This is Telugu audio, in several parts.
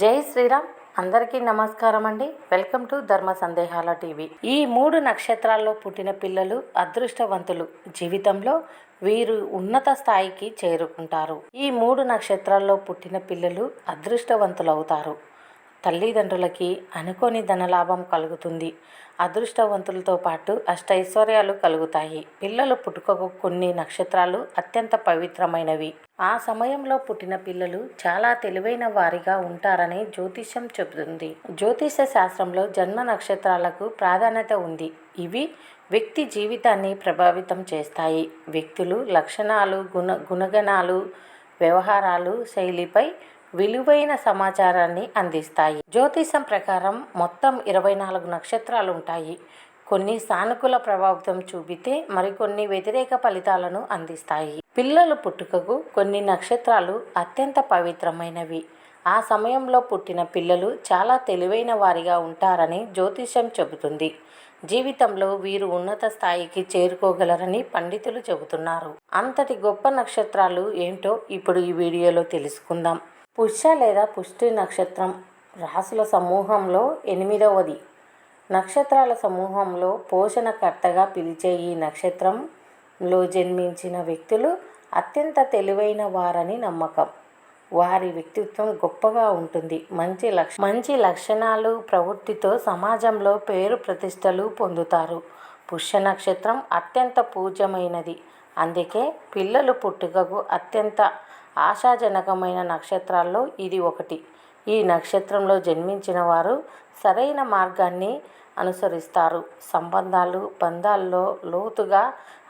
జై శ్రీరామ్. అందరికీ నమస్కారం అండి. వెల్కమ్ టు ధర్మ సందేహాల టీవీ. ఈ 3 నక్షత్రాల్లో పుట్టిన పిల్లలు అదృష్టవంతులు. జీవితంలో వీరు ఉన్నత స్థాయికి చేరుకుంటారు. ఈ 3 నక్షత్రాల్లో పుట్టిన పిల్లలు అదృష్టవంతులవుతారు. తల్లిదండ్రులకి అనుకోని ధనలాభం కలుగుతుంది. అదృష్టవంతులతో పాటు అష్టైశ్వర్యాలు కలుగుతాయి. పిల్లలు పుట్టుకకు కొన్ని నక్షత్రాలు అత్యంత పవిత్రమైనవి. ఆ సమయంలో పుట్టిన పిల్లలు చాలా తెలివైన వారిగా ఉంటారని జ్యోతిష్యం చెబుతుంది. జ్యోతిష శాస్త్రంలో జన్మ నక్షత్రాలకు ప్రాధాన్యత ఉంది. ఇవి వ్యక్తి జీవితాన్ని ప్రభావితం చేస్తాయి. వ్యక్తులు లక్షణాలు, గుణగణాలు, వ్యవహారాలు, శైలిపై విలువైన సమాచారాన్ని అందిస్తాయి. జ్యోతిషం ప్రకారం మొత్తం 24 నక్షత్రాలు ఉంటాయి. కొన్ని సానుకూల ప్రభావితం చూపితే మరికొన్ని వ్యతిరేక ఫలితాలను అందిస్తాయి. పిల్లలు పుట్టుకకు కొన్ని నక్షత్రాలు అత్యంత పవిత్రమైనవి. ఆ సమయంలో పుట్టిన పిల్లలు చాలా తెలివైన వారిగా ఉంటారని జ్యోతిషం చెబుతుంది. జీవితంలో వీరు ఉన్నత స్థాయికి చేరుకోగలరని పండితులు చెబుతున్నారు. అంతటి గొప్ప నక్షత్రాలు ఏంటో ఇప్పుడు ఈ వీడియోలో తెలుసుకుందాం. పుష్య లేదా పుష్టి నక్షత్రం రాశుల సమూహంలో 8వది. నక్షత్రాల సమూహంలో పోషణకర్తగా పిలిచే ఈ నక్షత్రంలో జన్మించిన వ్యక్తులు అత్యంత తెలివైన వారని నమ్మకం. వారి వ్యక్తిత్వం గొప్పగా ఉంటుంది. మంచి లక్షణాలు, ప్రవృత్తితో సమాజంలో పేరు ప్రతిష్టలు పొందుతారు. పుష్య నక్షత్రం అత్యంత పూజ్యమైనది. అందుకే పిల్లలు పుట్టుకకు అత్యంత ఆశాజనకమైన నక్షత్రాల్లో ఇది ఒకటి. ఈ నక్షత్రంలో జన్మించిన వారు సరైన మార్గాన్ని అనుసరిస్తారు. బంధాల్లో లోతుగా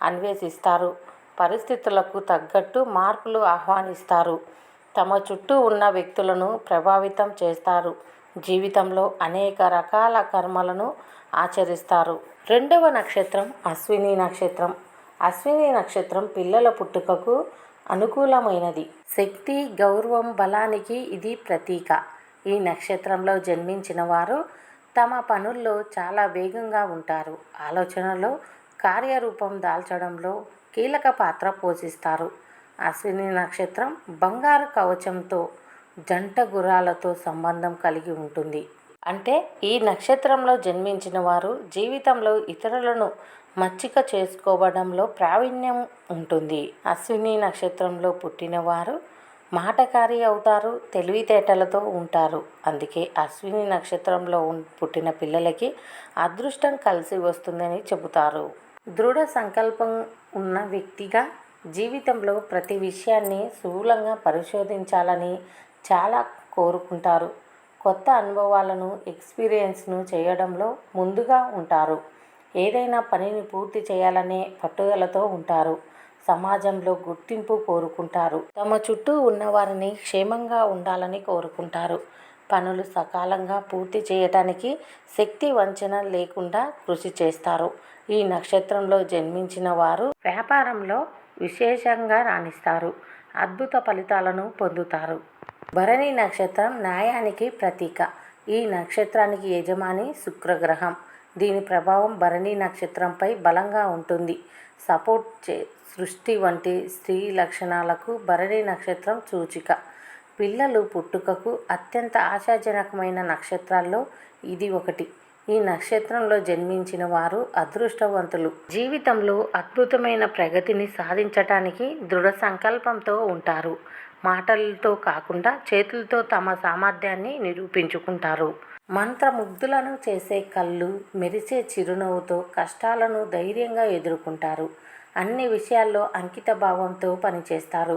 అన్వేషిస్తారు. పరిస్థితులకు తగ్గట్టు మార్పులు ఆహ్వానిస్తారు. తమ చుట్టూ ఉన్న వ్యక్తులను ప్రభావితం చేస్తారు. జీవితంలో అనేక రకాల కర్మలను ఆచరిస్తారు. 2వ నక్షత్రం అశ్విని నక్షత్రం. అశ్విని నక్షత్రం పిల్లల పుట్టుకకు అనుకూలమైనది. శక్తి, గౌరవం, బలానికి ఇది ప్రతీక. ఈ నక్షత్రంలో జన్మించిన వారు తమ పనుల్లో చాలా వేగంగా ఉంటారు. ఆలోచనలో కార్యరూపం దాల్చడంలో కీలక పాత్ర పోషిస్తారు. అశ్విని నక్షత్రం బంగారు కవచంతో, జంట గుర్రాలతో సంబంధం కలిగి ఉంటుంది. అంటే ఈ నక్షత్రంలో జన్మించిన వారు జీవితంలో ఇతరులను మచ్చిక చేసుకోవడంలో ప్రావీణ్యం ఉంటుంది. అశ్విని నక్షత్రంలో పుట్టిన వారు మాటకారి అవుతారు, తెలివితేటలతో ఉంటారు. అందుకే అశ్విని నక్షత్రంలో పుట్టిన పిల్లలకి అదృష్టం కలిసి వస్తుందని చెబుతారు. దృఢ సంకల్పం ఉన్న వ్యక్తిగా జీవితంలో ప్రతి విషయాన్ని స్థూలంగా పరిశోధించాలని చాలా కోరుకుంటారు. కొత్త అనుభవాలను, ఎక్స్పీరియన్స్ను చేయడంలో ముందుగా ఉంటారు. ఏదైనా పనిని పూర్తి చేయాలనే పట్టుదలతో ఉంటారు. సమాజంలో గుర్తింపు కోరుకుంటారు. తమ చుట్టూ ఉన్నవారిని క్షేమంగా ఉండాలని కోరుకుంటారు. పనులు సకాలంగా పూర్తి చేయటానికి శక్తి వంచన లేకుండా కృషి చేస్తారు. ఈ నక్షత్రంలో జన్మించిన వారు వ్యాపారంలో విశేషంగా రాణిస్తారు. అద్భుత ఫలితాలను పొందుతారు. భరణి నక్షత్రం న్యాయానికి ప్రతీక. ఈ నక్షత్రానికి యజమాని శుక్రగ్రహం. దీని ప్రభావం భరణి నక్షత్రంపై బలంగా ఉంటుంది. సృష్టి వంటి స్త్రీ లక్షణాలకు భరణి నక్షత్రం సూచిక. పిల్లలు పుట్టుకకు అత్యంత ఆశాజనకమైన నక్షత్రాల్లో ఇది ఒకటి. ఈ నక్షత్రంలో జన్మించిన వారు అదృష్టవంతులు. జీవితంలో అద్భుతమైన ప్రగతిని సాధించటానికి దృఢ సంకల్పంతో ఉంటారు. మాటలతో కాకుండా చేతులతో తమ సామర్థ్యాన్ని నిరూపించుకుంటారు. మంత్రముగ్ధులను చేసే కళ్ళు, మెరిసే చిరునవ్వుతో కష్టాలను ధైర్యంగా ఎదుర్కొంటారు. అన్ని విషయాల్లో అంకిత భావంతో పనిచేస్తారు.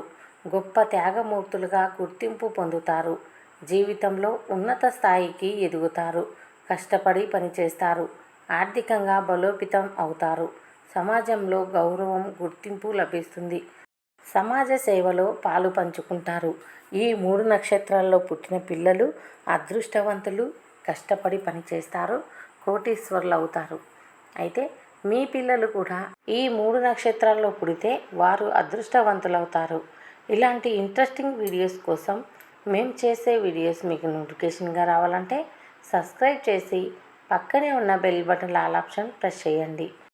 గొప్ప త్యాగమూర్తులుగా గుర్తింపు పొందుతారు. జీవితంలో ఉన్నత స్థాయికి ఎదుగుతారు. కష్టపడి పనిచేస్తారు. ఆర్థికంగా బలోపేతం అవుతారు. సమాజంలో గౌరవం, గుర్తింపు లభిస్తుంది. సమాజ సేవలో పాలు పంచుకుంటారు. ఈ 3 నక్షత్రాల్లో పుట్టిన పిల్లలు అదృష్టవంతులు. కష్టపడి పనిచేస్తారు. కోటీశ్వరులు అవుతారు. అయితే మీ పిల్లలు కూడా ఈ 3 నక్షత్రాల్లో పుడితే వారు అదృష్టవంతులవుతారు. ఇలాంటి ఇంట్రెస్టింగ్ వీడియోస్ కోసం మేము చేసే వీడియోస్ మీకు నోటిఫికేషన్గా రావాలంటే సబ్స్క్రైబ్ చేసి పక్కనే ఉన్న bell button all option press చేయండి.